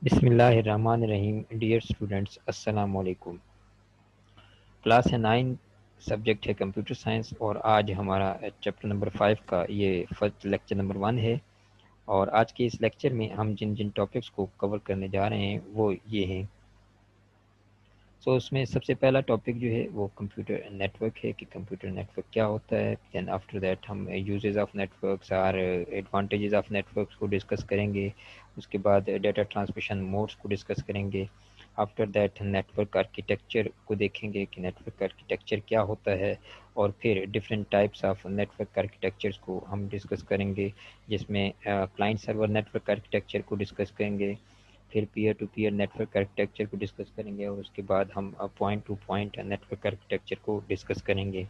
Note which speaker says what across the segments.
Speaker 1: بسم اللہ الرحمن الرحیم. ڈیئر اسٹوڈنٹس، السلام علیکم. کلاس ہے 9، سبجیکٹ ہے کمپیوٹر سائنس، اور آج ہمارا چیپٹر نمبر 5 کا یہ فرسٹ لیکچر نمبر 1 ہے. اور آج کے اس لیکچر میں ہم جن ٹاپکس کو کور کرنے جا رہے ہیں وہ یہ ہیں. اس میں سب سے پہلا ٹاپک جو ہے وہ کمپیوٹر نیٹ ورک ہے کہ کمپیوٹر نیٹ ورک کیا ہوتا ہے. دین آفٹر دیٹ ہم یوزز آف نیٹ ورکس اور ایڈوانٹیجز آف نیٹ ورکس کو ڈسکس کریں گے. اس کے بعد ڈیٹا ٹرانسمیشن موڈس کو ڈسکس کریں گے. After that network architecture کو دیکھیں گے کہ نیٹ ورک آرکیٹیکچر کیا ہوتا ہے، اور پھر different types of network architectures کو ہم ڈسکس کریں گے، جس میں client server network architecture کو ڈسکس کریں گے، پھر peer to peer network architecture کو ڈسکس کریں گے، اور اس کے بعد ہم point to point network architecture کو ڈسکس کریں گے.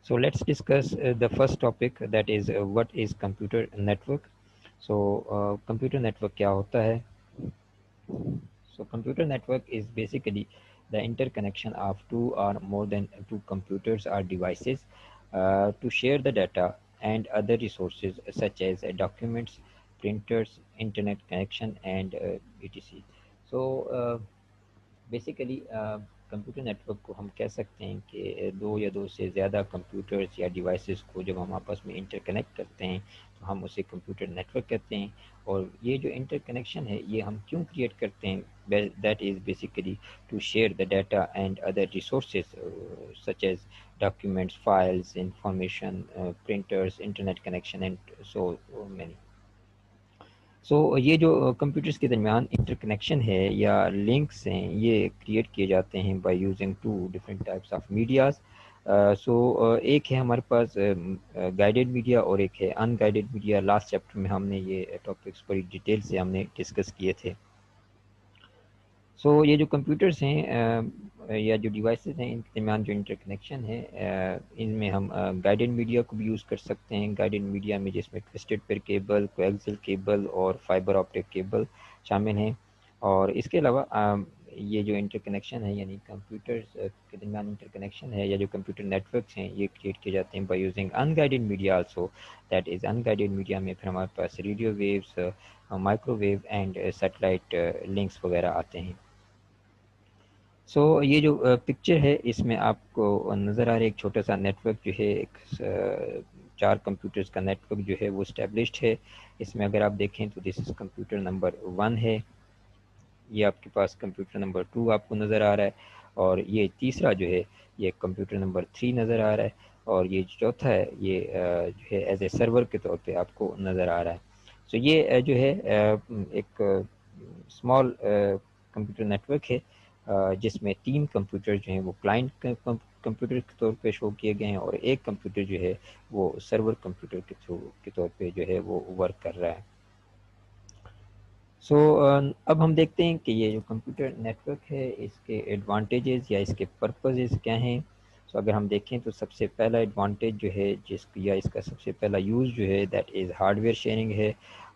Speaker 1: So let's discuss the first topic, that is what is computer network. Computer network کیا ہوتا ہے؟ Computer network is basically the interconnection of two or more than two computers or devices to share the data and other resources such as documents, printers, internet connection, and etc. Basically computer network کو ہم کہہ سکتے ہیں کہ دو یا دو سے زیادہ computers یا ڈیوائسز کو جب ہم آپس میں انٹر کنیکٹ کرتے ہیں تو ہم اسے کمپیوٹر نیٹورک کہتے ہیں. اور یہ جو انٹر کنیکشن ہے یہ ہم کیوں کریٹ کرتے ہیں؟ That is basically to share the data and other resources such as documents, files, information, printers, internet connection and so many. یہ جو کمپیوٹرز کے درمیان انٹر کنیکشن ہے یا لنکس ہیں، یہ کریٹ کیے جاتے ہیں by using two different types of medias. ایک ہے ہمارے پاس گائیڈیڈ میڈیا اور ایک ہے unguided media. Last chapter میں ہم نے یہ ٹاپکس بڑی ڈیٹیل سے ہم نے ڈسکس کیے تھے. یہ جو کمپیوٹرز ہیں یا جو ڈیوائسز ہیں، ان کے درمیان جو انٹر کنیکشن ہے، ان میں ہم گائیڈڈ میڈیا کو بھی یوز کر سکتے ہیں. گائیڈڈ میڈیا میں جس میں twisted pair cable, coaxial cable اور فائبر آپٹک کیبل شامل ہیں. اور اس کے علاوہ یہ جو انٹر کنیکشن ہے، یعنی کمپیوٹرز کے درمیان انٹر کنیکشن ہے یا جو کمپیوٹر نیٹ ورکس ہیں، یہ کریٹ کیے جاتے ہیں by using unguided media also. That is unguided media میں پھر ہمارے پاس radio waves, microwave and satellite links وغیرہ آتے ہیں. یہ جو پکچر ہے اس میں آپ کو نظر آ رہا ہے ایک چھوٹا سا نیٹ ورک جو ہے، ایک 4 کمپیوٹرز کا نیٹ ورک جو ہے وہ اسٹیبلشڈ ہے. اس میں اگر آپ دیکھیں تو دس از کمپیوٹر نمبر 1 ہے، یہ آپ کے پاس کمپیوٹر نمبر 2 آپ کو نظر آ رہا ہے، اور یہ تیسرا جو ہے یہ کمپیوٹر نمبر 3 نظر آ رہا ہے، اور یہ چوتھا ہے یہ جو ہے ایز اے سرور کے طور پہ آپ کو نظر آ رہا ہے. یہ جو ہے ایک اسمال کمپیوٹر نیٹ ورک ہے جس میں 3 کمپیوٹر جو ہیں وہ کلائنٹ کمپیوٹر کے طور پہ شو کیے گئے ہیں، اور ایک کمپیوٹر جو ہے وہ سرور کمپیوٹر کے طور پہ جو ہے وہ ورک کر رہا ہے. اب ہم دیکھتے ہیں کہ یہ جو کمپیوٹر نیٹ ورک ہے اس کے ایڈوانٹیجز یا اس کے پرپزز کیا ہیں. اگر ہم دیکھیں تو سب سے پہلا ایڈوانٹیج جو ہے یا اس کا سب سے پہلا یوز جو ہے that is hardware sharing ہے.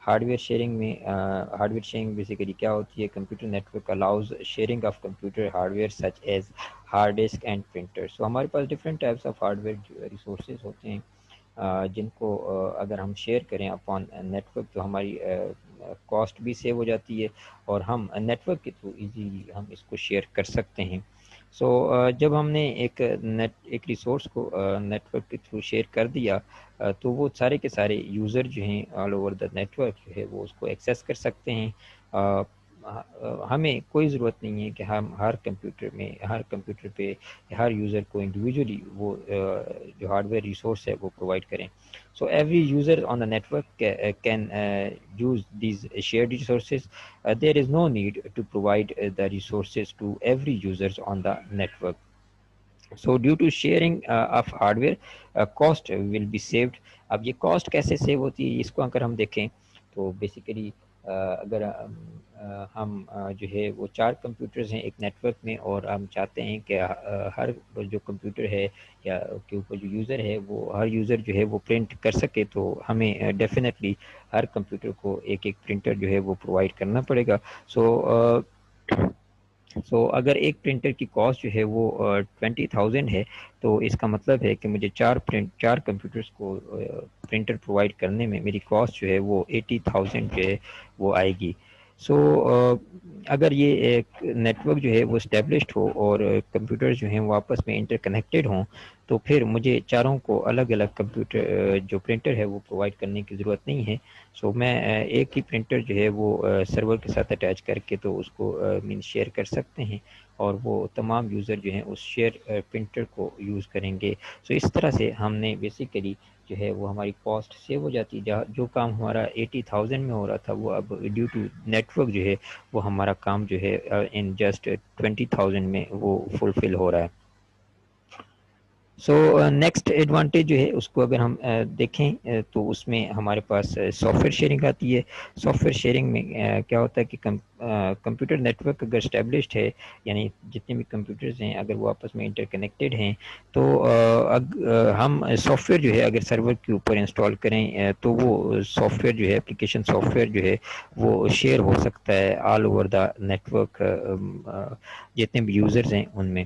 Speaker 1: ہارڈ ویئر شیئرنگ بیسیکلی کیا ہوتی ہے؟ Computer network allows sharing of computer hardware such as hard disk and printer. ہمارے پاس different types of hardware resources ہوتے ہیں جن کو اگر ہم شیئر کریں اپون نیٹ ورک تو ہماری کاسٹ بھی سیو ہو جاتی ہے، اور ہم نیٹ ورک کے تھرو ایزیلی ہم اس کو شیئر کر سکتے ہیں. جب ہم نے ایک ریسورس کو نیٹ ورک کے تھرو شیئر کر دیا تو وہ سارے کے سارے یوزر جو ہیں all over the network جو ہے وہ اس کو ایکسیس کر سکتے ہیں. ہمیں کوئی ضرورت نہیں ہے کہ ہم ہر کمپیوٹر پہ ہر یوزر کو انڈیویجولی وہ جو ہارڈ ویئر ریسورس ہے وہ پرووائڈ کریں. Every user on the network can use these shared resources. There is no need to provide the resources to every users on the network. Due to sharing of hardware, cost will be saved. اب یہ cost کیسے save ہوتی ہے اس کو اگر ہم دیکھیں تو بیسیکلی اگر ہم جو ہے وہ 4 کمپیوٹرز ہیں ایک نیٹ ورک میں، اور ہم چاہتے ہیں کہ ہر جو کمپیوٹر ہے یا کے اوپر جو یوزر ہے وہ ہر یوزر جو ہے وہ پرنٹ کر سکے، تو ہمیں ڈیفینیٹلی ہر کمپیوٹر کو ایک پرنٹر جو ہے وہ پرووائڈ کرنا پڑے گا. اگر ایک پرنٹر کی کاسٹ جو ہے وہ 20,000 ہے تو اس کا مطلب ہے کہ مجھے 4 کمپیوٹرز کو پرنٹر پرووائڈ کرنے میں میری کاسٹ جو ہے وہ 80,000 جو ہے وہ آئے گی. سو اگر یہ ایک نیٹورک جو ہے وہ اسٹیبلشڈ ہو اور کمپیوٹر جو ہیں وہ آپس میں انٹر کنیکٹڈ ہوں تو پھر مجھے چاروں کو الگ الگ کمپیوٹر جو پرنٹر ہے وہ پرووائڈ کرنے کی ضرورت نہیں ہے. سو میں ایک ہی پرنٹر جو ہے وہ سرور کے ساتھ اٹیچ کر کے تو اس کو مین شیئر کر سکتے ہیں اور وہ تمام یوزر جو ہیں اس شیئر پرنٹر کو یوز کریں گے. سو اس طرح سے ہم نے بیسیکلی جو ہے وہ ہماری کاسٹ سیو ہو جاتی ہے. جو کام ہمارا 80,000 میں ہو رہا تھا وہ اب ڈیو ٹو نیٹورک جو ہے وہ ہمارا کام جو ہے ان جسٹ 20,000 میں وہ فلفل ہو رہا ہے. سو نیکسٹ ایڈوانٹیج جو ہے اس کو اگر ہم دیکھیں تو اس میں ہمارے پاس سافٹ ویئر شیئرنگ آتی ہے. سافٹ ویئر شیئرنگ میں کیا ہوتا ہے کہ کمپیوٹر نیٹورک اگر اسٹیبلشڈ ہے یعنی جتنے بھی کمپیوٹرز ہیں اگر وہ آپس میں انٹر کنیکٹڈ ہیں تو ہم سافٹ ویئر جو ہے اگر سرور کے اوپر انسٹال کریں تو وہ سافٹ ویئر جو ہے اپلیکیشن سافٹ ویئر جو ہے وہ شیئر ہو سکتا ہے آل اوور دا نیٹورک جتنے بھی یوزرز ہیں ان میں.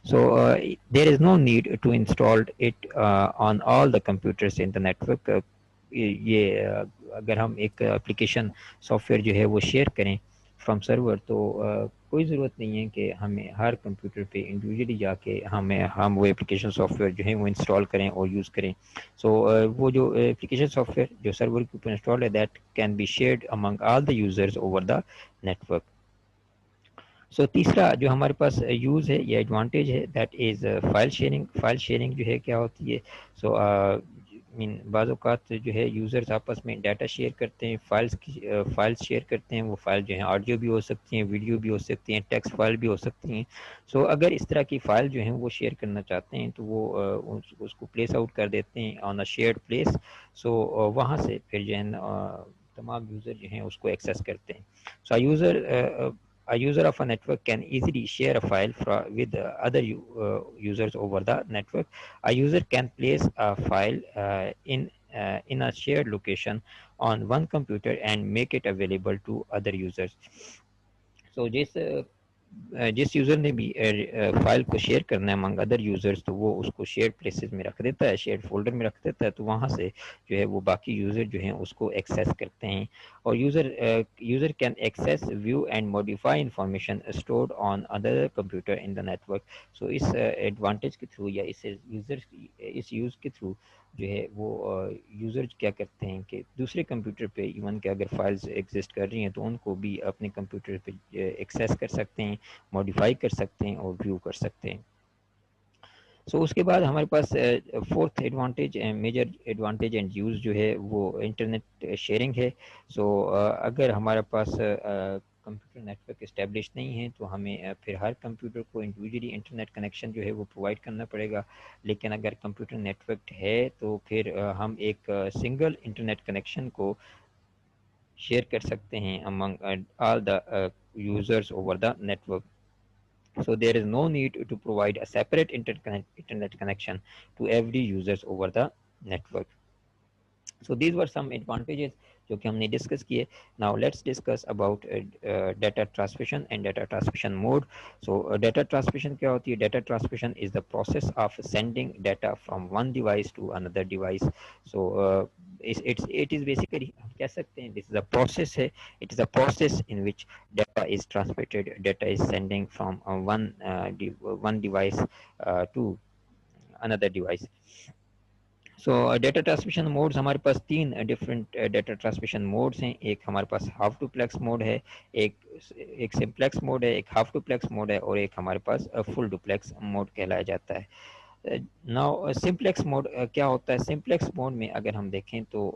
Speaker 1: So there is no need to install it on all the computers in the network. یہ اگر ہم ایک اپلیکیشن سافٹ ویئر جو ہے وہ شیئر کریں فرام سرور تو کوئی ضرورت نہیں ہے کہ ہمیں ہر کمپیوٹر پہ انڈیویجولی جا کے ہم وہ اپلیکیشن سافٹ ویئر جو ہے وہ انسٹال کریں اور یوز کریں. سو وہ جو اپلیکیشن سافٹ ویئر جو سرور کے اوپر انسٹال ہے that can be shared among all the users over the network. So تیسرا جو ہمارے پاس یوز ہے یا ایڈوانٹیج ہے that is file sharing. File sharing جو ہے کیا ہوتی ہے سو مین بعض اوقات جو ہے یوزرز آپس میں ڈیٹا شیئر کرتے ہیں فائلز شیئر کرتے ہیں. وہ فائل جو ہیں آڈیو بھی ہو سکتی ہیں ویڈیو بھی ہو سکتی ہیں ٹیکسٹ فائل بھی ہو سکتی ہیں. سو اگر اس طرح کی فائل جو ہیں وہ شیئر کرنا چاہتے ہیں تو وہ اس کو پلیس آؤٹ کر دیتے ہیں آن اے شیئرڈ پلیس. سو وہاں سے پھر جو ہے تمام یوزر جو ہیں اس کو ایکسیس کرتے ہیں. سو a user of a network can easily share a file with other users over the network. A user can place a file in a shared location on one computer and make it available to other users. So جس user نے بھی file کو share کرنا ہے among other users تو وہ اس کو share places میں رکھ دیتا ہے شیئر فولڈر میں رکھ دیتا ہے تو وہاں سے جو ہے وہ باقی یوزر جو ہیں اس کو ایکسیس کرتے ہیں. اور user can access view and modify information stored on other computer in the network. So اس ایڈوانٹیج کے تھرو یا اس یوز کے تھرو جو ہے وہ یوزر کیا کرتے ہیں کہ دوسرے کمپیوٹر پہ ایون کہ اگر فائلز ایگزسٹ کر رہی ہیں تو ان کو بھی اپنے کمپیوٹر پہ ایکسیس کر سکتے ہیں ماڈیفائی کر سکتے ہیں اور ویو کر سکتے ہیں. سو اس کے بعد ہمارے پاس fourth advantage major advantage and use جو ہے وہ انٹرنیٹ شیئرنگ ہے. سو اگر ہمارے پاس کمپیوٹر نیٹورک اسٹیبلش نہیں ہے تو ہمیں پھر ہر کمپیوٹر کو انڈیویجولی انٹرنیٹ کنیکشن جو ہے وہ پرووائڈ کرنا پڑے گا. لیکن اگر کمپیوٹر نیٹورک ہے تو پھر ہم ایک سنگل انٹرنیٹ کنیکشن کو شیئر کر سکتے ہیں among all the users over the network. So there is no need to provide a separate internet connection to every users over the network. So these were some advantages جو کہ ہم نے discuss کیے. Now let's discuss about data transmission and data transmission mode. So data transmission کیا ہوتی ہے؟ Data transmission is the process of sending data from one device to another device. So it is basically ہم کہہ سکتے ہیں this is a process ہے. It is a process in which data is transmitted, data is sending from one device to another device. So data transmission modes ہمارے پاس تین different data transmission modes ہیں. ایک ہمارے پاس ہاف ڈوپلیکس موڈ ہے, ایک simplex mood ہے, ایک ہاف ڈوپلیکس موڈ ہے اور ایک ہمارے پاس فل ڈوپلیکس موڈ کہلایا جاتا ہے. ناؤ سمپلیکس موڈ کیا ہوتا ہے؟ سمپلیکس موڈ میں اگر ہم دیکھیں تو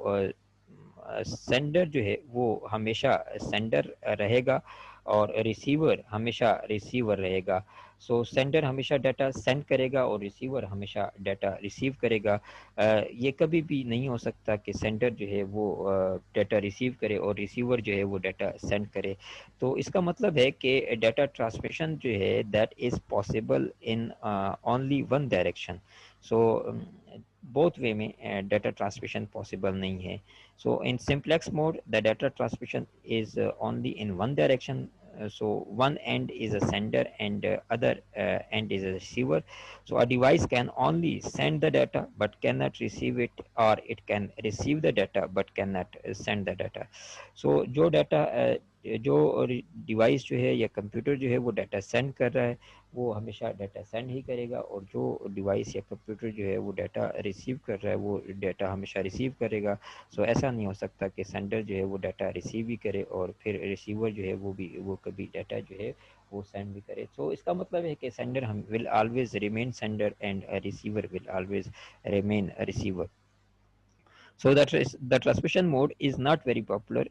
Speaker 1: سینڈر جو ہے وہ ہمیشہ سینڈر رہے گا اور ریسیور ہمیشہ ریسیور رہے گا. سو سینڈر ہمیشہ ڈیٹا سینڈ کرے گا اور ریسیور ہمیشہ ڈیٹا ریسیو کرے گا. یہ کبھی بھی نہیں ہو سکتا کہ سینڈر جو ہے وہ ڈیٹا ریسیو کرے اور ریسیور جو ہے وہ ڈیٹا سینڈ کرے. تو اس کا مطلب ہے کہ ڈیٹا ٹرانسمیشن جو ہے that is possible in only one direction. So both way میں ڈیٹا ٹرانسمیشن پاسبل نہیں ہے. So in simplex mode, the data transmission is only in one direction. So one end is a sender and other end is a receiver. So a device can only send the data but cannot receive it, or it can receive the data but cannot send the data. So جو data جو device جو ہے یا computer جو ہے وہ data send کر رہا ہے وہ ہمیشہ ڈیٹا سینڈ ہی کرے گا، اور جو ڈیوائس یا کمپیوٹر جو ہے وہ ڈیٹا ریسیو کر رہا ہے وہ ڈیٹا ہمیشہ ریسیو کرے گا. سو ایسا نہیں ہو سکتا کہ سینڈر جو ہے وہ ڈیٹا ریسیو بھی کرے اور پھر ریسیور جو ہے وہ کبھی ڈیٹا جو ہے وہ سینڈ بھی کرے. سو اس کا مطلب ہے کہ sender will always remain sender and receiver will always remain receiver. So that is, the transmission mode is not very popular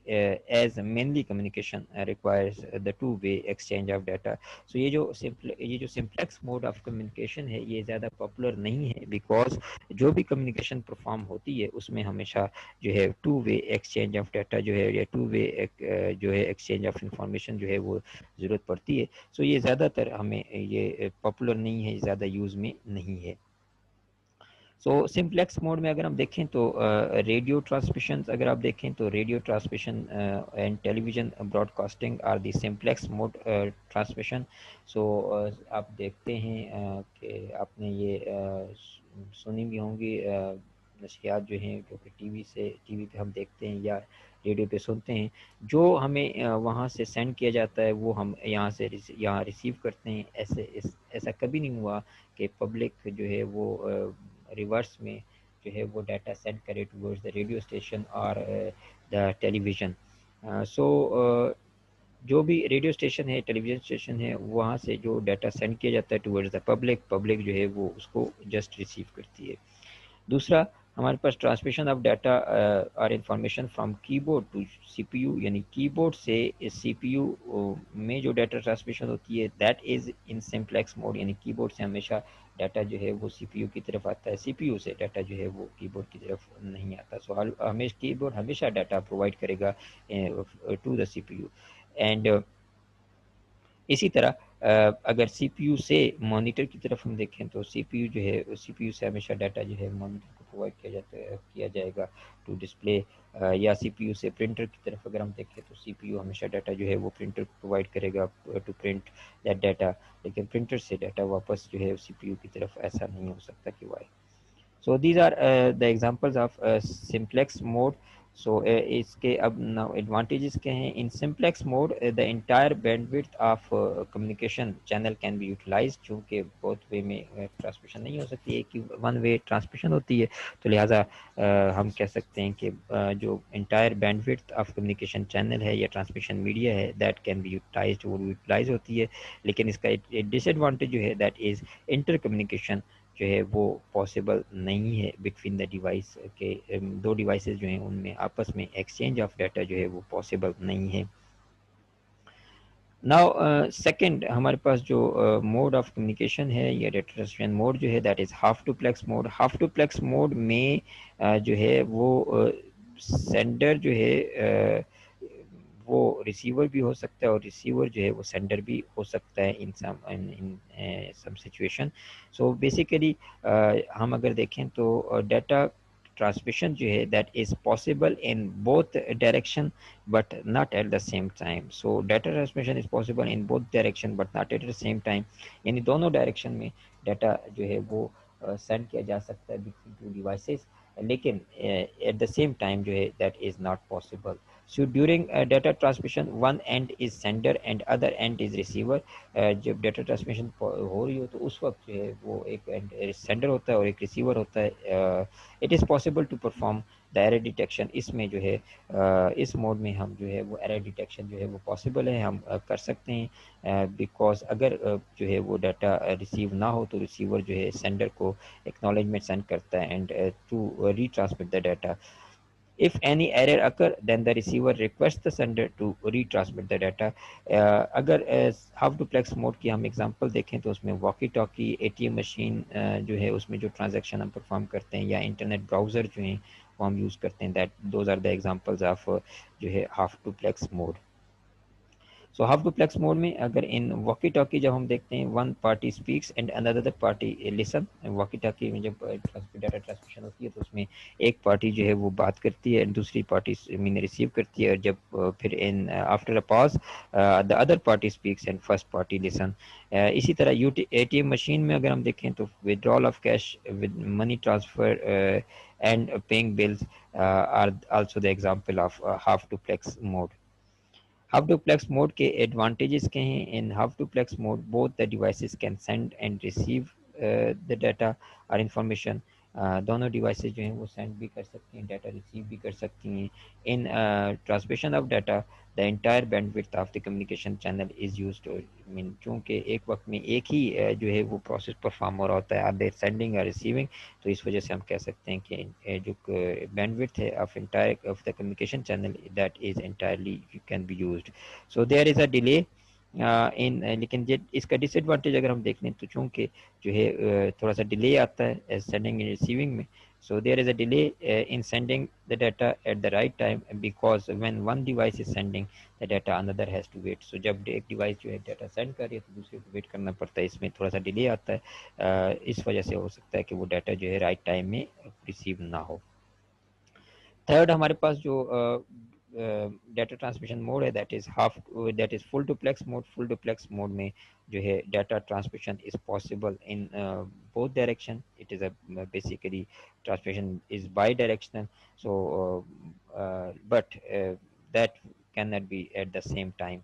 Speaker 1: as mainly communication requires the two-way exchange of data. So یہ جو simplex mode of communication ہے یہ زیادہ popular نہیں ہے because جو بھی communication perform ہوتی ہے اس میں ہمیشہ جو ہے two-way exchange of data جو ہے یا two-way جو ہے exchange of information جو ہے وہ ضرورت پڑتی ہے. So یہ زیادہ تر ہمیں یہ popular نہیں ہے، زیادہ یوز میں نہیں ہے. سو سمپلیکس موڈ میں اگر ہم دیکھیں تو ریڈیو ٹرانسمیشنز اگر آپ دیکھیں تو radio transmission and television broadcasting are the simplex mode transmission. So آپ دیکھتے ہیں کہ آپ نے یہ سنی بھی ہوں گی نشریات جو ہیں جو کہ ٹی وی پہ ہم دیکھتے ہیں یا ریڈیو پہ سنتے ہیں، جو ہمیں وہاں سے سینڈ کیا جاتا ہے وہ ہم یہاں ریسیو کرتے ہیں. ایسا کبھی نہیں ہوا کہ پبلک جو ہے وہ ریورس میں جو ہے وہ ڈیٹا سینڈ کرے ٹورڈز دا ریڈیو اسٹیشن اور دا ٹیلی ویژن. سو جو بھی ریڈیو اسٹیشن ہے ٹیلی ویژن اسٹیشن ہے وہاں سے جو ڈیٹا سینڈ کیا جاتا ہے ٹورڈز دا پبلک جو ہے وہ اس کو جسٹ ریسیو کرتی ہے. دوسرا ہمارے پاس ٹرانسمیشن آف ڈیٹا اور information from keyboard to C P U, یعنی کی بورڈ سے سی پی یو میں جو ڈیٹا ٹرانسمیشن ہوتی ہے that is in simplex mode, یعنی کی بورڈ سے ہمیشہ ڈیٹا جو ہے وہ سی پی یو کی طرف آتا ہے، سی پی یو سے ڈیٹا جو ہے وہ کی بورڈ کی طرف نہیں آتا. سو ہمیشہ کی بورڈ ہمیشہ ڈیٹا پرووائڈ کرے گا to the C P U. And اسی طرح اگر سی پی یو سے مانیٹر کی طرف ہم دیکھیں تو سی پی یو جو ہے سی پی یو سے ہمیشہ ڈیٹا جو ہے مانیٹر کو پرووائڈ کیا جائے گا ٹو ڈسپلے، یا سی پی یو سے پرنٹر کی طرف اگر ہم دیکھیں تو سی پی یو ہمیشہ ڈیٹا جو ہے وہ پرنٹر کو پرووائڈ کرے گا ٹو پرنٹ دیٹ ڈیٹا، لیکن پرنٹر سے ڈیٹا واپس جو ہے سی پی یو کی طرف ایسا نہیں ہو سکتا کہ وائی. So these are the examples of simplex mode. So اس کے اب now advantages کیا ہیں. In simplex mode the entire bandwidth of communication channel can be utilized. چونکہ both way میں ٹرانسمیشن نہیں ہو سکتی ہے کہ ون وے ٹرانسمیشن ہوتی ہے، تو لہٰذا ہم کہہ سکتے ہیں کہ جو entire bandwidth of communication channel ہے یا ٹرانسمیشن میڈیا ہے that can be utilized، وہ یوٹیلائز ہوتی ہے. لیکن اس کا ڈس ایڈوانٹیج جو ہے دیٹ از انٹر کمیونیکیشن جو ہے وہ پاسبل نہیں ہے بٹوین دا ڈیوائس کے دو ڈیوائسز جو ہیں ان میں آپس میں ایکسچینج آف ڈیٹا جو ہے وہ پاسبل نہیں ہے. ناؤ سیکنڈ ہمارے پاس جو موڈ آف کمیونیکیشن ہے یا ڈیٹا ٹرانسمیشن موڈ جو ہے that is half duplex mode. Half duplex mode میں جو ہے وہ سینڈر جو ہے وہ ریسیور بھی ہو سکتا ہے اور ریسیور جو ہے وہ سینڈر بھی ہو سکتا ہے ان سم سچویشن. سو بیسیکلی ہم اگر دیکھیں تو ڈیٹا ٹرانسمیشن جو ہے that is possible in both direction but not at the same time. So data transmission is possible in both direction but not at the same time, یعنی دونوں direction میں data جو ہے وہ سینڈ کیا جا سکتا ہے بٹوین ٹو ڈیوائسز، لیکن ایٹ دا سیم ٹائم جو ہے that is not possible. So during data transmission one end is sender and other end is receiver. جب ڈیٹا ٹرانسمیشن ہو رہی ہو تو اس وقت جو ہے وہ ایک سینڈر ہوتا ہے اور ایک ریسیور ہوتا ہے. It is possible to perform the error detection. اس میں جو ہے اس موڈ میں ہم جو ہے وہ ایرر ڈیٹیکشن جو ہے وہ پاسبل ہے، ہم کر سکتے ہیں بیکاز اگر جو ہے وہ ڈیٹا ریسیو نہ ہو تو ریسیور جو ہے سینڈر کو ایکنالجمنٹ سینڈ کرتا ہے and to retransmit the data. If any error occur, then the receiver requests the sender to retransmit the data. اگر ہاف ڈوپلیکس موڈ کی ہم ایگزامپل دیکھیں تو اس میں walkie talkie, A T M machine جو ہے اس میں جو ٹرانزیکشن ہم پرفارم کرتے ہیں یا انٹرنیٹ براؤزر جو ہیں وہ ہم یوز کرتے ہیں، that those are the examples of جو ہے half duplex mode. So half duplex mode میں اگر ان واکی ٹاکی جب ہم دیکھتے ہیں one party speaks and another party listen. Walkie talkie میں جب ڈیٹا ٹرانسمیشن ہوتی ہے تو اس میں ایک پارٹی جو ہے وہ بات کرتی ہے دوسری پارٹی میں ریسیو کرتی ہے، اور جب پھر in after a pause the other party speaks and first party listen. اسی طرح اے ٹی ایم مشین میں اگر ہم دیکھیں تو withdrawal of cash with money transfer and paying bills are also the example of half duplex mode. Half duplex mode کے advantages کے ہیں. In half duplex mode both the devices can send and receive the data اور information. دونوں devices جو ہیں وہ send بھی کر سکتی ہیں, ڈیٹا ریسیو بھی کر سکتی ہیں. In transmission of data the entire bandwidth of the communication channel is used. مین چونکہ ایک وقت میں ایک ہی جو ہے وہ پروسیس پرفارم ہو رہا ہوتا ہے, آر دیر سینڈنگ اور ریسیونگ, تو اس وجہ سے ہم کہہ سکتے ہیں کہ جو بینڈ وڈتھ ہے of entire of the communication channel that is entirely can be used. So there is a delay in. لیکن اس کا ڈس ایڈوانٹیج اگر ہم دیکھ لیں تو چونکہ جو ہے تھوڑا سا ڈیلے آتا ہے سینڈنگ اینڈ ریسیونگ میں. So there is a delay in sending the data at the right time, because when one device is sending the data another has to wait. So جب ایک ڈیوائس جو ہے data send کر رہی ہے تو دوسرے کو ویٹ کرنا پڑتا ہے, اس میں تھوڑا سا ڈیلے آتا ہے. اس وجہ سے ہو سکتا ہے کہ وہ ڈیٹا جو ہے رائٹ ٹائم میں ریسیو نہ ہو. تھرڈ ہمارے پاس جو ڈیٹا ٹرانسمیشن موڈ ہے that is full duplex mode. Full duplex mode میں جو ہے data transmission is possible in both direction. It is basically transmission is bi-directional. So but that cannot be at the same time.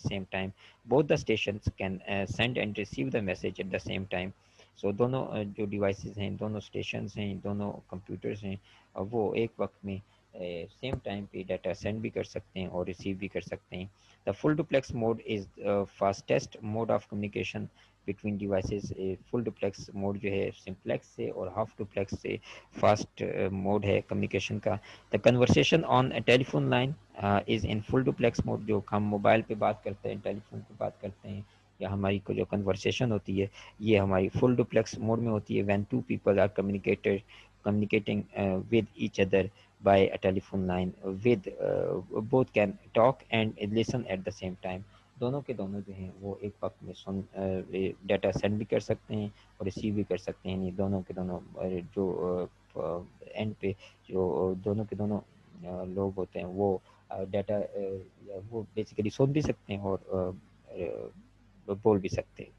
Speaker 1: same time. Both the stations can send and receive the message at the same time. So دونوں جو devices ہیں, دونوں stations ہیں, دونوں computers ہیں, وہ ایک وقت میں سیم ٹائم پہ ڈیٹا سینڈ بھی کر سکتے ہیں اور ریسیو بھی کر سکتے ہیں. The full duplex mode is fastest mode of communication between devices. Full duplex mode جو ہے سمپلیکس سے اور ہاف ڈپلیکس سے فاسٹ موڈ ہے کمیونیکیشن کا. The conversation on telephone line is in full duplex mode. جو ہم mobile پہ بات کرتے ہیں, ٹیلی فون پہ بات کرتے ہیں, یا ہماری کو جو کنورسیشن ہوتی ہے یہ ہماری فل ڈپلیکس موڈ میں ہوتی ہے. When two people are communicating with each other by a telephone line with both can talk and listen at the same time. دونوں کے دونوں جو ہیں وہ ایک وقت میں ڈیٹا سینڈ بھی کر سکتے ہیں اور ریسیو بھی کر سکتے ہیں. دونوں کے دونوں جو اینڈ پہ جو دونوں کے دونوں لوگ ہوتے ہیں وہ ڈیٹا وہ بیسیکلی سن بھی سکتے ہیں اور بول بھی سکتے ہیں.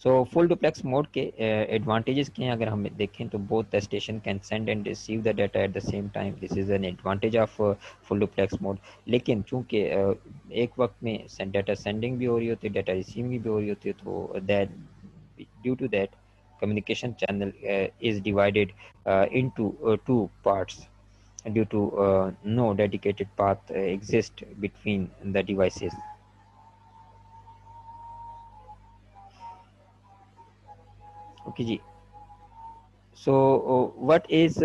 Speaker 1: سو فل ڈوپلیکس موڈ کے ایڈوانٹیجز کے ہیں اگر ہم دیکھیں تو both the station can send and receive the data at the same time. This is an advantage of full duplex mode. لیکن چونکہ ایک وقت میں ڈیٹا سینڈنگ بھی ہو رہی ہوتی ہے, ڈیٹا ریسیونگ بھی ہو رہی ہوتی ہے, تو due to that communication channel is divided into two parts due to no dedicated path exist between the devices. Okay جی. So what is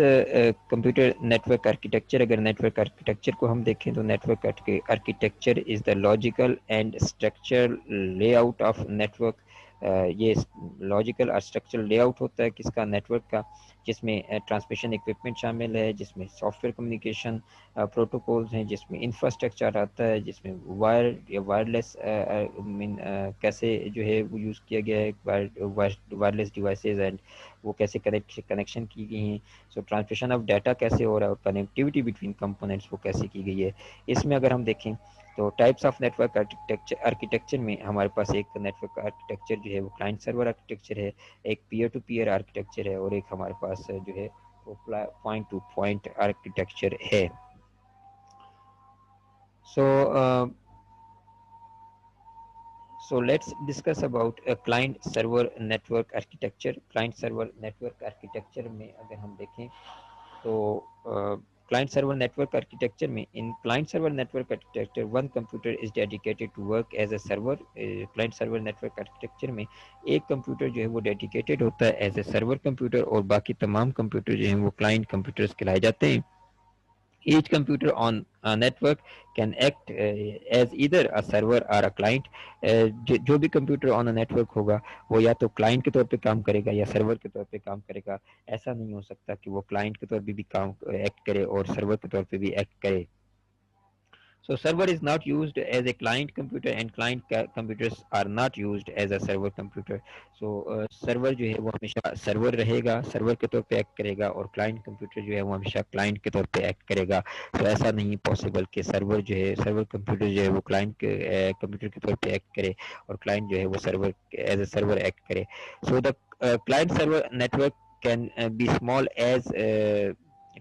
Speaker 1: computer network architecture. اگر نیٹورک آرکیٹیکچر کو ہم دیکھیں تو network architecture is the logical and structure layout of network. یہ logical اور structure layout ہوتا ہے کس کا, نیٹورک کا, جس میں ٹرانسمیشن اکوپمنٹ شامل ہے, جس میں سافٹ ویئر کمیونیکیشن پروٹوکولز ہیں, جس میں انفراسٹرکچر آتا ہے, جس میں وائر یا وائرلیس کیسے جو ہے وہ یوز کیا گیا ہے, وائرلیس ڈیوائسیز اینڈ وہ کیسے کنیکشن کی گئی ہیں. سو ٹرانسمیشن آف ڈیٹا کیسے ہو رہا ہے اور کنیکٹیوٹی بٹوین کمپوننٹس وہ کیسے کی گئی ہے. اس میں اگر ہم دیکھیں تو ٹائپس آف نیٹورک آرکیٹیکچر میں ہمارے پاس ایک نیٹورک آرکیٹیکچر جو ہے وہ کلائنٹ سرور آرکیٹیکچر ہے, ایک پیئر ٹو پیئر آرکیٹیکچر ہے, اور ایک ہمارے پاس جو ہے وہ پوائنٹ ٹو پوائنٹ آرکیٹیکچر ہے. So let's discuss about a client server network architecture. Client server network architecture میں اگر ہم دیکھیں تو client server network architecture میں in client server network architecture one computer is dedicated to work as a server. client server network architecture میں ایک computer جو ہے وہ ڈیڈیکیٹڈ ہوتا ہے ایز اے سرور کمپیوٹر, اور باقی تمام کمپیوٹر جو ہیں وہ کلائنٹ کمپیوٹرز کہلائے جاتے ہیں. Each computer on a network can act as either a server or a client. جو بھی کمپیوٹر آن اے نیٹورک ہوگا وہ یا تو کلائنٹ کے طور پہ کام کرے گا یا سرور کے طور پہ کام کرے گا. ایسا نہیں ہو سکتا کہ وہ کلائنٹ کے طور پہ بھی کام ایکٹ کرے اور سرور کے طور پہ بھی ایکٹ کرے. So server is not used as a client computer and client computers are not used as a server computer. So server جو ہے وہ ہمیشہ سرور رہے گا, سرور کے طور پہ ایکٹ کرے گا, اور کلائنٹ کمپیوٹر جو ہے وہ ہمیشہ کلائنٹ کے طور پہ ایکٹ کرے گا. تو ایسا نہیں پاسبل کہ سرور جو ہے سرور کمپیوٹر جو ہے وہ کلائنٹ کمپیوٹر کے طور پہ ایکٹ کرے اور کلائنٹ جو ہے وہ سرور ایز اے سرور ایکٹ کرے. So the client server network can be small as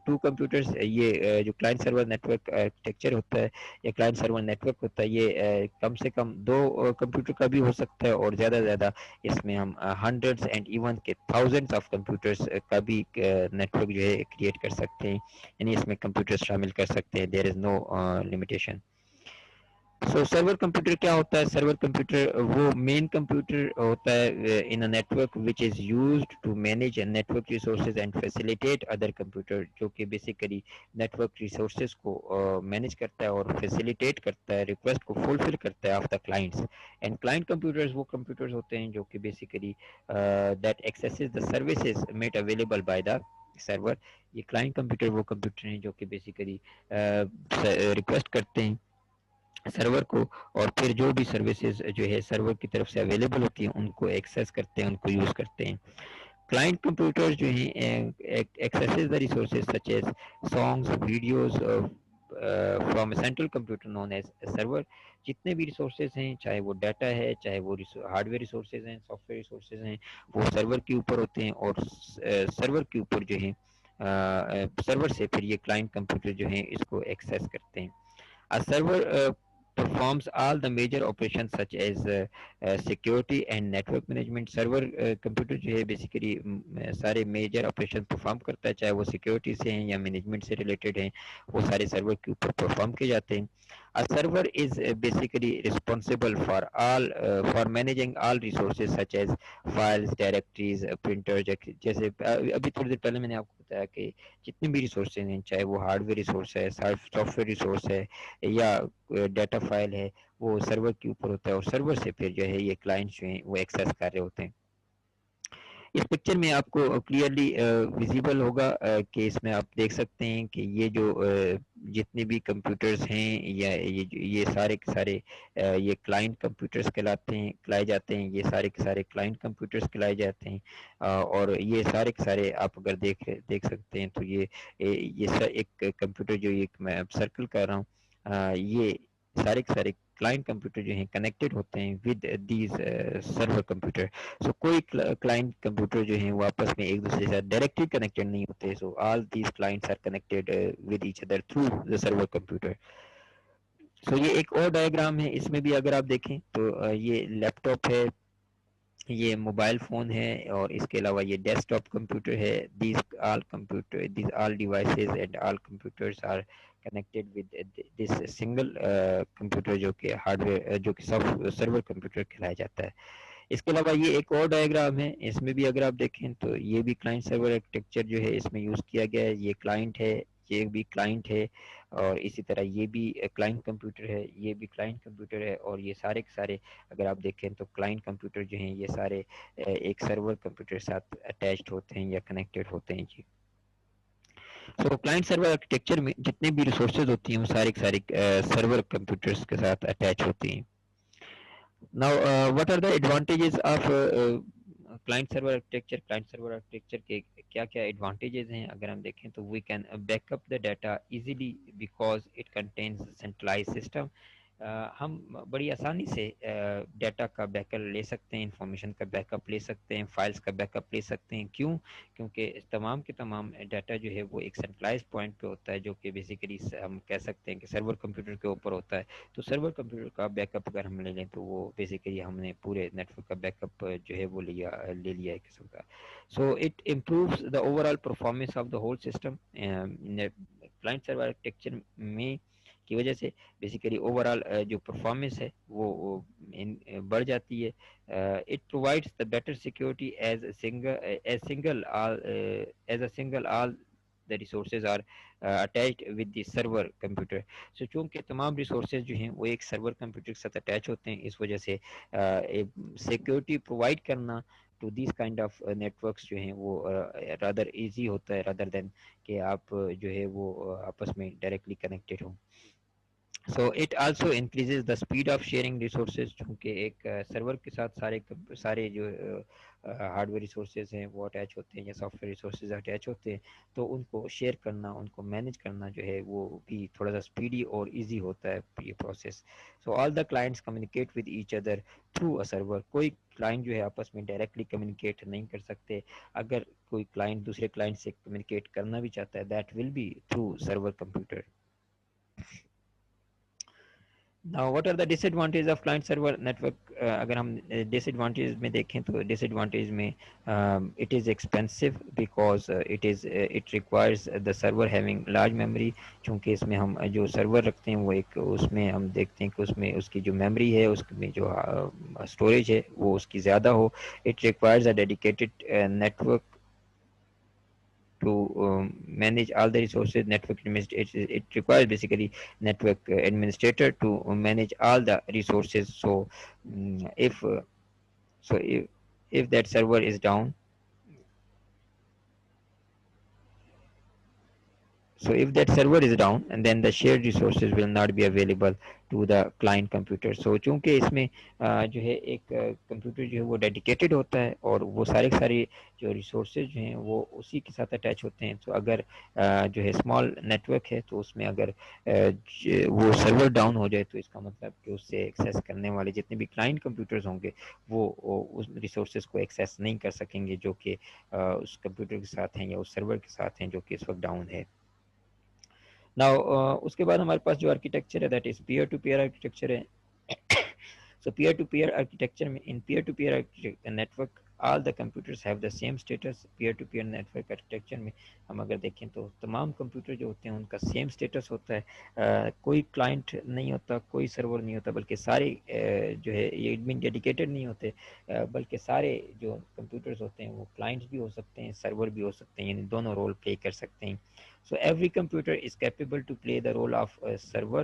Speaker 1: two computers, یہ جو client server network architecture ہوتا ہے یا کلائنٹ سرور نیٹ ورک ہوتا ہے، یہ کم سے کم دو کمپیوٹر کا بھی ہو سکتا ہے، اور زیادہ سے زیادہ اس میں ہم ہنڈریڈز اینڈ ایون کے تھاؤزینڈس آف کمپیوٹرز کا بھی نیٹ ورک جو ہے کریٹ کر سکتے ہیں، یعنی اس میں کمپیوٹر شامل کر سکتے ہیں. دیر از نو لمیٹیشن. سو سرور کمپیوٹر کیا ہوتا ہے؟ سرور کمپیوٹر وہ مین کمپیوٹر ہوتا ہے in a network which is used to manage network resources and facilitate other computer, جو کہ بیسیکلی نیٹ ورک ریسورسز کو مینیج کرتا ہے اور فیسیلیٹیٹ کرتا ہے، ریکویسٹ کو فلفل کرتا ہے of the clients. And client computers وہ کمپیوٹرز ہوتے ہیں جو کہ basically that accesses the services made available by the server. یہ کلائنٹ کمپیوٹر وہ کمپیوٹر ہیں جو کہ بیسیکلی ریکویسٹ کرتے ہیں سرور کو، اور پھر جو بھی سروسز جو ہے سرور کی طرف سے اویلیبل ہوتی ہیں ان کو ایکسیس کرتے ہیں، ان کو یوز کرتے ہیں. کلائنٹ کمپیوٹر جو ہیں accesses the resources such as songs, videos from a central computer known as server. جتنے بھی ریسورسز ہیں، چاہے وہ ڈیٹا ہے، چاہے وہ ہارڈ ویئر ریسورسز ہیں، سافٹ ویئر ریسورسز ہیں، وہ سرور کے اوپر ہوتے ہیں، اور سرور کے اوپر جو ہیں سرور سے پھر یہ کلائنٹ کمپیوٹر جو ہیں اس کو ایکسیس کرتے ہیں. A server performs all the major operations such as security and network management. Server computer جو ہے بیسیکلی سارے میجر آپریشن پرفارم کرتا ہے، چاہے وہ سیکیورٹی سے ہیں یا مینجمنٹ سے ریلیٹڈ ہیں، وہ سارے سرور کے اوپر پرفارم کیے جاتے ہیں. A server is basically responsible for all for managing all resources such as files, directories, printers. جیسے ابھی تھوڑی دیر پہلے میں نے آپ کو بتایا کہ جتنے بھی ریسورسز ہیں، چاہے وہ ہارڈ ویئر ریسورس ہے، سافٹ ویئر ریسورس ہے، یا ڈیٹا فائل ہے، وہ سرور کے اوپر ہوتا ہے، اور سرور سے پھر جو ہے یہ کلائنٹس جو ہیں وہ ایکسیس کر رہے ہوتے ہیں. اس پکچر میں آپ کو کلیئرلی ویزیبل ہوگا کہ اس میں آپ دیکھ سکتے ہیں کہ یہ جو جتنے بھی کمپیوٹرز ہیں یا یہ سارے کے سارے یہ کلائنٹ کمپیوٹرز کہلائے جاتے ہیں، یہ سارے کے سارے کلائنٹ کمپیوٹرز کہلائے جاتے ہیں. اور یہ سارے کے سارے آپ اگر دیکھ سکتے ہیں تو یہ ایک کمپیوٹر جو ایک میں سرکل کر رہا ہوں، یہ سارے کے سارے کلائنٹ کمپیوٹر جو ہیں کنیکٹڈ ہوتے ہیں ود دیز سرور کمپیوٹر. سو کوئی کلائنٹ کمپیوٹر جو ہیں وہ آپس میں ایک دوسرے سے ڈائریکٹلی کنیکٹڈ نہیں ہوتے. So all these clients are connected with each other through the server computer. So یہ ایک اور ڈائیگرام ہے، اس میں بھی اگر آپ دیکھیں تو یہ لیپ ٹاپ ہے، یہ موبائل فون ہے، اور اس کے علاوہ یہ ڈیسک ٹاپ کمپیوٹر ہے. These all devices and all computers are connected with this single computer جو کہ ہارڈ ویئر جو کہ سرور کمپیوٹر کہلایا جاتا ہے. اس کے علاوہ یہ ایک اور ڈائیگرام ہے، اس میں بھی اگر آپ دیکھیں تو یہ بھی کلائنٹ سرور آرکیٹیکچر جو ہے اس میں یوز کیا گیا ہے. یہ کلائنٹ ہے، یہ بھی کلائنٹ ہے، اور اسی طرح یہ بھی کلائنٹ کمپیوٹر ہے، یہ بھی کلائنٹ کمپیوٹر ہے، اور یہ سارے کے سارے اگر آپ دیکھیں تو کلائنٹ کمپیوٹر جو ہیں یہ سارے ایک سرور کمپیوٹر ساتھ اٹیچڈ ہوتے ہیں یا کنیکٹڈ ہوتے ہیں. جی سو کلائنٹ سرور آرکیٹیکچر میں جتنے بھی ریسورسز ہوتی ہیں وہ سارے کے سارے سرور کمپیوٹرز کے ساتھ اٹیچ ہوتی ہیں. Now, what are the advantages of client server architecture? Client server architecture کے کیا کیا advantages ہیں اگر ہم دیکھیں تو we can back up the data easily because it contains centralized system. ہم بڑی آسانی سے ڈیٹا کا بیک اپ لے سکتے ہیں، انفارمیشن کا بیک اپ لے سکتے ہیں، فائلز کا بیک اپ لے سکتے ہیں. کیوں؟ کیونکہ تمام کے تمام ڈیٹا جو ہے وہ ایک سینٹرلائز پوائنٹ پہ ہوتا ہے، جو کہ بیسیکلی ہم کہہ سکتے ہیں کہ سرور کمپیوٹر کے اوپر ہوتا ہے. تو سرور کمپیوٹر کا بیک اپ اگر ہم لے لیں تو وہ بیسیکلی ہم نے پورے نیٹ ورک کا بیک اپ جو ہے وہ لے لیا ایک قسم کا. So it improves the overall performance of the whole system. Client server architecture میں کی وجہ سے بیسیکلی اوور آل جو پرفارمنس ہے وہ بڑھ جاتی ہے. It provides the better security as a single all the resources are attached with the server computer. So چونکہ تمام ریسورسز جو ہیں وہ ایک سرور کمپیوٹر کے ساتھ اٹیچ ہوتے ہیں، اس وجہ سے سیکورٹی پرووائڈ کرنا to these kind of networks جو ہیں وہ رادر ایزی ہوتا ہے رادر دین کہ آپ جو ہے وہ آپس میں ڈائریکٹلی کنیکٹڈ ہوں. So it also increases the speed of sharing resources, چونکہ ایک سرور کے ساتھ سارے جو ہارڈ ویئر ریسورسز ہیں وہ اٹیچ ہوتے ہیں یا سافٹ ویئر ریسورسز اٹیچ ہوتے ہیں، تو ان کو شیئر کرنا، ان کو مینیج کرنا جو ہے وہ بھی تھوڑا سا اسپیڈی اور ایزی ہوتا ہے یہ process. So all the clients communicate with each other through a server. کوئی کلائنٹ جو ہے آپس میں ڈائریکٹلی کمیونیکیٹ نہیں کر سکتے. اگر کوئی کلائنٹ دوسرے کلائنٹ سے کمیونیکیٹ کرنا بھی چاہتا ہے that will be through server computer. Now what are the disadvantages of client server network? اگر ہم disadvantages میں دیکھیں تو disadvantage میں it is expensive because it requires the server having large memory. چونکہ اس میں ہم جو سرور رکھتے ہیں وہ ایک اس میں ہم دیکھتے ہیں کہ اس میں اس کی جو میموری ہے، اس میں جو اسٹوریج ہے وہ اس کی زیادہ ہو. It requires a dedicated network to manage all the resources. Network administrator, it requires basically network administrator to manage all the resources. So if so if that server is down, so if that server is down and then the shared resources will not be available to the client computer. So چونکہ اس میں جو ہے ایک computer جو ہے وہ dedicated ہوتا ہے اور وہ سارے جو ریسورسز جو ہیں وہ اسی کے ساتھ اٹیچ ہوتے ہیں. تو اگر جو ہے اسمال نیٹورک ہے تو اس میں اگر وہ سرور ڈاؤن ہو جائے تو اس کا مطلب کہ اس سے ایکسیس کرنے والے جتنے بھی کلائنٹ کمپیوٹرز ہوں گے وہ اس ریسورسز کو ایکسیس نہیں کر سکیں گے جو کہ اس کمپیوٹر کے ساتھ ہیں یا اس سرور کے ساتھ ہیں جو کہ اس وقت ڈاؤن ہے. Now اس کے بعد ہمارے پاس جو آرکیٹیکچر ہے that is peer to peer architecture ہے. So peer-to-peer architecture میں in peer-to-peer network all the computers have the same status. peer-to-peer network architecture میں ہم اگر دیکھیں تو تمام کمپیوٹر جو ہوتے ہیں ان کا سیم اسٹیٹس ہوتا ہے. کوئی کلائنٹ نہیں ہوتا، کوئی سرور نہیں ہوتا، بلکہ سارے جو ہے یہ ایڈمن ڈیڈیکیٹڈ نہیں ہوتے، بلکہ سارے جو کمپیوٹرز ہوتے ہیں وہ کلائنٹس بھی ہو سکتے ہیں، سرور بھی ہو سکتے ہیں، یعنی دونوں رول پلے کر سکتے ہیں. So every computer is capable to play the role of server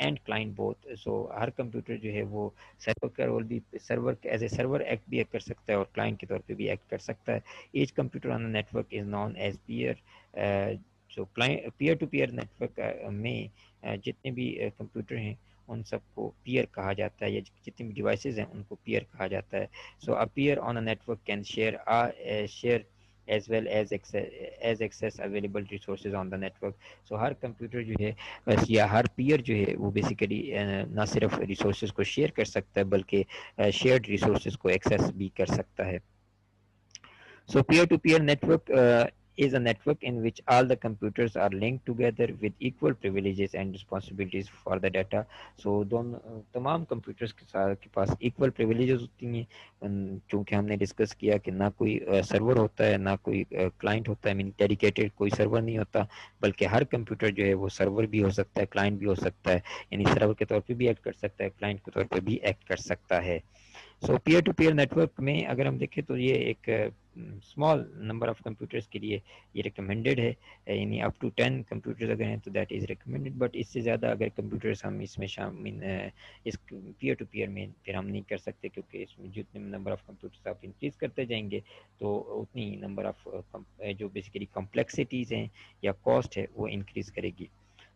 Speaker 1: and client both. So Hare computer جو ہے وہ سرور کا رول بھی سرور ایز اے سرور ایکٹ بھی کر سکتا ہے اور کلائنٹ کے طور پہ بھی ایکٹ کر سکتا ہے. Each computer on network is known as peer. جو peer to peer network میں جتنے بھی کمپیوٹر ہیں ان سب کو پیئر کہا جاتا ہے، یا جتنے بھی ڈیوائسز ہیں ان کو پیئر کہا جاتا ہے. So a peer on a network can share as well as access available resources on the network. So Hare computer جو ہے یا ہر پیئر جو ہے وہ بیسیکلی نہ صرف ریسورسز کو شیئر کر سکتا ہے بلکہ شیئرڈ ریسورسز کو ایکسیس بھی کر سکتا ہے. So peer-to-peer network is a network in which all the computers are linked together with equal privileges and responsibilities for the data. So تمام کمپیوٹرز کے پاس equal privileges ہوتی ہیں. چونکہ ہم نے ڈسکس کیا کہ نہ کوئی سرور ہوتا ہے نہ کوئی کلائنٹ ہوتا ہے، مین ڈیڈیکیٹڈ کوئی سرور نہیں ہوتا، بلکہ ہر کمپیوٹر جو ہے وہ سرور بھی ہو سکتا ہے، کلائنٹ بھی ہو سکتا ہے، یعنی سرور کے طور پہ بھی ایکٹ کر سکتا ہے، کلائنٹ کے طور پہ بھی ایکٹ کر سکتا ہے. سو پیئر ٹو پیئر نیٹورک میں اگر ہم دیکھیں تو یہ ایک اسمال نمبر آف کمپیوٹرز کے لیے یہ ریکمینڈیڈ ہے، یعنی اپ ٹو 10 کمپیوٹرز اگر ہیں تو دیٹ از ریکمینڈیڈ. بٹ اس سے زیادہ اگر کمپیوٹرز ہم اس میں شامل اس پیئر ٹو پیئر میں پھر ہم نہیں کر سکتے، کیونکہ اس میں جتنے نمبر آف کمپیوٹرز آپ انکریز کرتے جائیں گے تو اتنی نمبر آف جو بیسیکلی کمپلیکسٹیز ہیں یا کاسٹ ہے وہ انکریز کرے گی.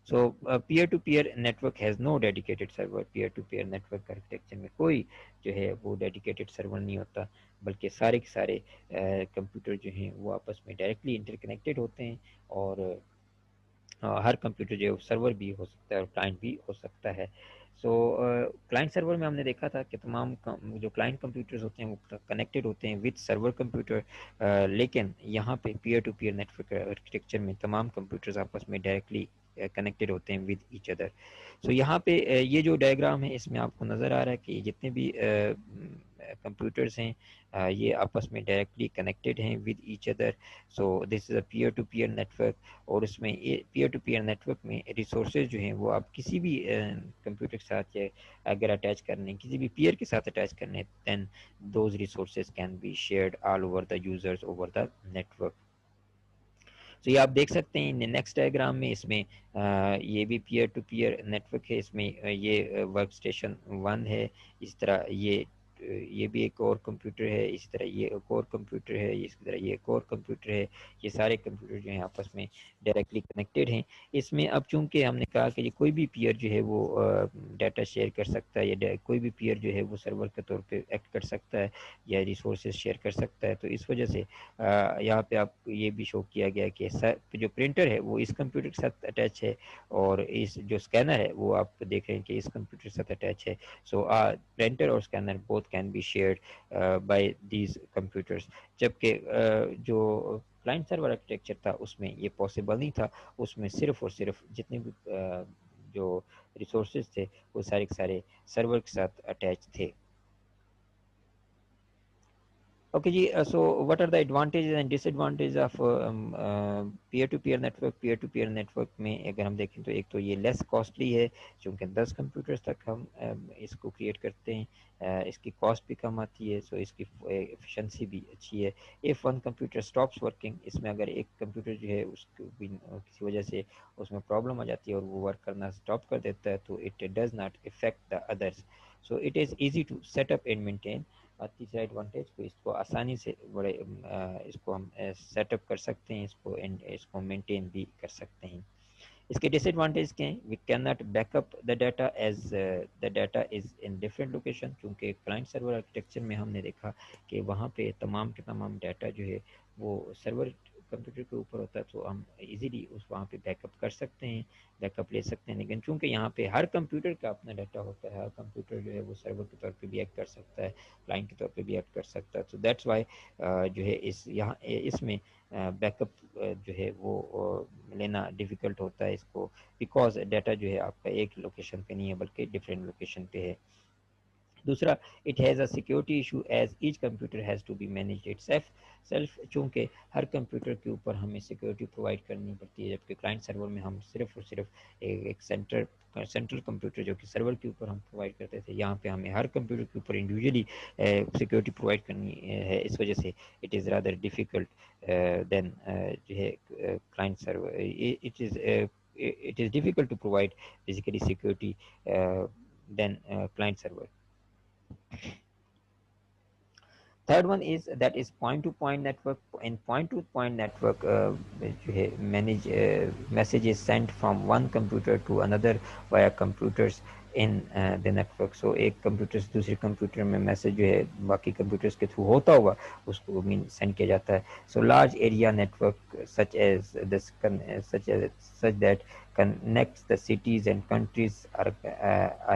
Speaker 1: So peer-to-peer network has no dedicated server. peer-to-peer network architecture میں کوئی جو ہے وہ ڈیڈیکیٹڈ سرور نہیں ہوتا، بلکہ سارے کے سارے کمپیوٹر جو ہیں وہ آپس میں ڈائریکٹلی انٹر کنیکٹڈ ہوتے ہیں، اور ہر کمپیوٹر جو ہے سرور بھی ہو سکتا ہے اور کلائنٹ بھی ہو سکتا ہے. سو کلائنٹ سرور میں ہم نے دیکھا تھا کہ تمام جو کلائنٹ کمپیوٹرز ہوتے ہیں وہ کنیکٹڈ ہوتے ہیں وتھ سرور کمپیوٹر، لیکن یہاں پہ peer to peer network architecture میں تمام کمپیوٹرز آپس میں ڈائریکٹلی کنیکٹڈ ہوتے ہیں ود ایچ ادر. سو یہاں پہ یہ جو ڈائیگرام ہے اس میں آپ کو نظر آ رہا ہے کہ جتنے بھی کمپیوٹرز ہیں یہ آپس میں ڈائریکٹلی کنیکٹڈ ہیں with each other. So this is a peer to peer network, اور اس میں پیئر ٹو پیئر نیٹورک میں ریسورسز جو ہیں وہ آپ کسی بھی کمپیوٹر کے ساتھ یا اگر اٹیچ کرنے کسی بھی پیئر کے ساتھ اٹیچ کرنے then those resources can be shared all over the users over the network. تو یہ آپ دیکھ سکتے ہیں نیکسٹ ڈائیگرام میں، اس میں یہ بھی پیئر ٹو پیئر نیٹورک ہے، اس میں یہ ورک اسٹیشن 1 ہے، اس طرح یہ یہ بھی ایک اور کمپیوٹر ہے، اسی طرح یہ ایک اور کمپیوٹر ہے، اسی طرح یہ ایک اور کمپیوٹر ہے. یہ سارے کمپیوٹر جو ہیں آپس میں ڈائریکٹلی کنیکٹڈ ہیں. اس میں اب چونکہ ہم نے کہا کہ یہ کوئی بھی پیئر جو ہے وہ ڈیٹا شیئر کر سکتا ہے، یا کوئی بھی پیئر جو ہے وہ سرور کے طور پہ ایکٹ کر سکتا ہے یا ریسورسز شیئر کر سکتا ہے، تو اس وجہ سے یہاں پہ آپ کو یہ بھی شو کیا گیا کہ جو پرنٹر ہے وہ اس کمپیوٹر کے ساتھ اٹیچ ہے، اور اس جو اسکینر ہے وہ آپ دیکھ رہے ہیں کہ اس کمپیوٹر کے ساتھ اٹیچ ہے. سو پرنٹر اور scanner both can be shared by these computers. جبکہ جو کلائنٹ سرور آرکیٹیکچر تھا اس میں یہ پاسبل نہیں تھا. اس میں صرف اور صرف جتنے بھی جو ریسورسز تھے وہ سارے کے سارے سرور کے ساتھ اٹیچ تھے. اوکے جی، so what are the advantages and disadvantage of peer to peer network. Peer to peer network میں اگر ہم دیکھیں تو ایک تو یہ لیس کاسٹلی ہے، چونکہ 10 کمپیوٹرز تک ہم اس کو کریٹ کرتے ہیں. اس کی کاسٹ بھی کم آتی ہے، سو اس کی ایفیشنسی بھی اچھی ہے. If one computer stops working, اس میں اگر ایک کمپیوٹر جو ہے اس کو بھی کسی وجہ سے اس میں پرابلم آ جاتی ہے اور وہ ورک کرنا اسٹاپ کر دیتا ہے تو it does not affect the others. So it is easy to set up and maintain. تیسرا ایڈوانٹیج کو اس کو آسانی سے بڑے اس کو ہم سیٹ اپ کر سکتے ہیں، اس کو مینٹین بھی کر سکتے ہیں. اس کے ڈس ایڈوانٹیج کیا ہیں؟ We can not back up the data as the data is in different location. چونکہ کلائنٹ سرور آرکیٹیکچر میں ہم نے دیکھا کہ وہاں پہ تمام کے تمام ڈیٹا جو ہے وہ سرور کمپیوٹر کے اوپر ہوتا ہے، تو ہم ایزیلی وہاں پہ بیک اپ کر سکتے ہیں، بیک اپ لے سکتے ہیں. لیکن چونکہ یہاں پہ ہر کمپیوٹر کا اپنا ڈیٹا ہوتا ہے، ہر کمپیوٹر جو ہے وہ سرور کے طور پہ بھی ایکٹ کر سکتا ہے، کلائنٹ کے طور پہ بھی ایکٹ کر سکتا ہے. تو دیٹس وائی جو ہے اس میں بیک اپ جو ہے وہ لینا ڈیفیکلٹ ہوتا ہے اس کو، بیکاز ڈیٹا جو ہے آپ کا ایک لوکیشن پہ نہیں ہے بلکہ ڈفرینٹ لوکیشن پہ ہے. دوسرا، it has a security issue as each computer has to be managed itself. چونکہ ہر کمپیوٹر کے اوپر ہمیں سیکورٹی پرووائڈ کرنی پڑتی ہے، جبکہ کلائنٹ سرور میں ہم صرف اور صرف ایک سینٹرل کمپیوٹر جو کہ سرور کے اوپر ہم پرووائڈ کرتے تھے، یہاں پہ ہمیں ہر کمپیوٹر کے اوپر انڈیویجولی سیکورٹی پرووائڈ کرنی ہے. اس وجہ سے it is rather difficult than جو ہے client server. It is difficult to provide basically security than client server. Third one is that is point to point network. In point to point network جو ہے messages sent from one computer to another via computers in the network. So ایک computer سے دوسرے computer میں message جو ہے باقی computers کے تھرو ہوتا ہوا اس کو سینڈ کیا جاتا ہے. So large area network such that connects the cities and countries are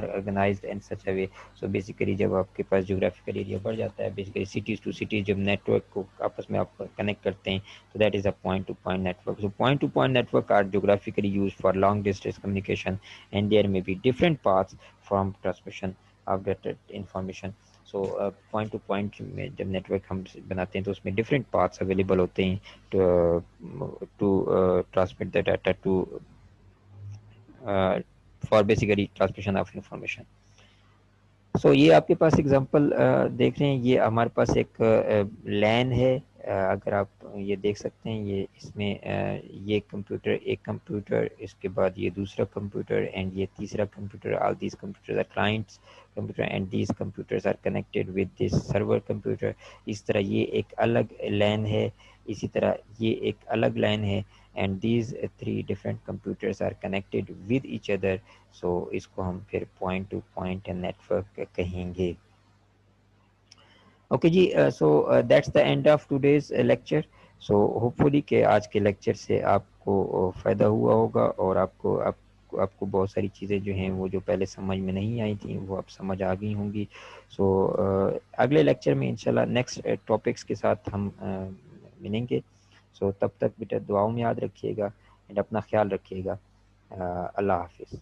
Speaker 1: organized in such a way. So basically جب آپ کے پاس جغرافیکل ایریا بڑھ جاتا ہے، بیسیکلی سٹیز ٹو سٹیز جب نیٹ ورک کو آپس میں آپ کنیکٹ کرتے ہیں تو that is a point to point network. So point to point network are geographically use for long distance communication and there may be different paths from transmission of data information. So point to point میں جب net work ہم بناتے ہیں تو اس میں different paths available ہوتے ہیں to transmit the data to for basically transmission of information. So یہ آپ کے پاس اگزامپل دیکھ رہے ہیں، یہ ہمارے پاس ایک لین ہے. اگر آپ یہ دیکھ سکتے ہیں، یہ اس میں یہ کمپیوٹر ایک کمپیوٹر، اس کے بعد یہ دوسرا کمپیوٹر اینڈ یہ تیسرا computer. All these computers are clients computer and these computers are connected with this server computer. اس طرح یہ ایک الگ لین ہے، اسی طرح یہ ایک الگ لین ہے and these three different computers are connected with each other. So اس کو ہم پھر point to point network کہیں گے. اوکے جی، so that's the end of today's lecture. So hopefully کہ آج کے لیکچر سے آپ کو فائدہ ہوا ہوگا اور آپ کو بہت ساری چیزیں جو ہیں وہ جو پہلے سمجھ میں نہیں آئی تھیں وہ اب سمجھ آ گئی ہوں گی. سو اگلے لیکچر میں انشاءاللہ نیکسٹ ٹاپکس کے ساتھ ہم ملیں گے. سو تب تک بیٹا دعاؤں میں یاد رکھیے گا اینڈ اپنا خیال رکھیے گا. اللہ حافظ.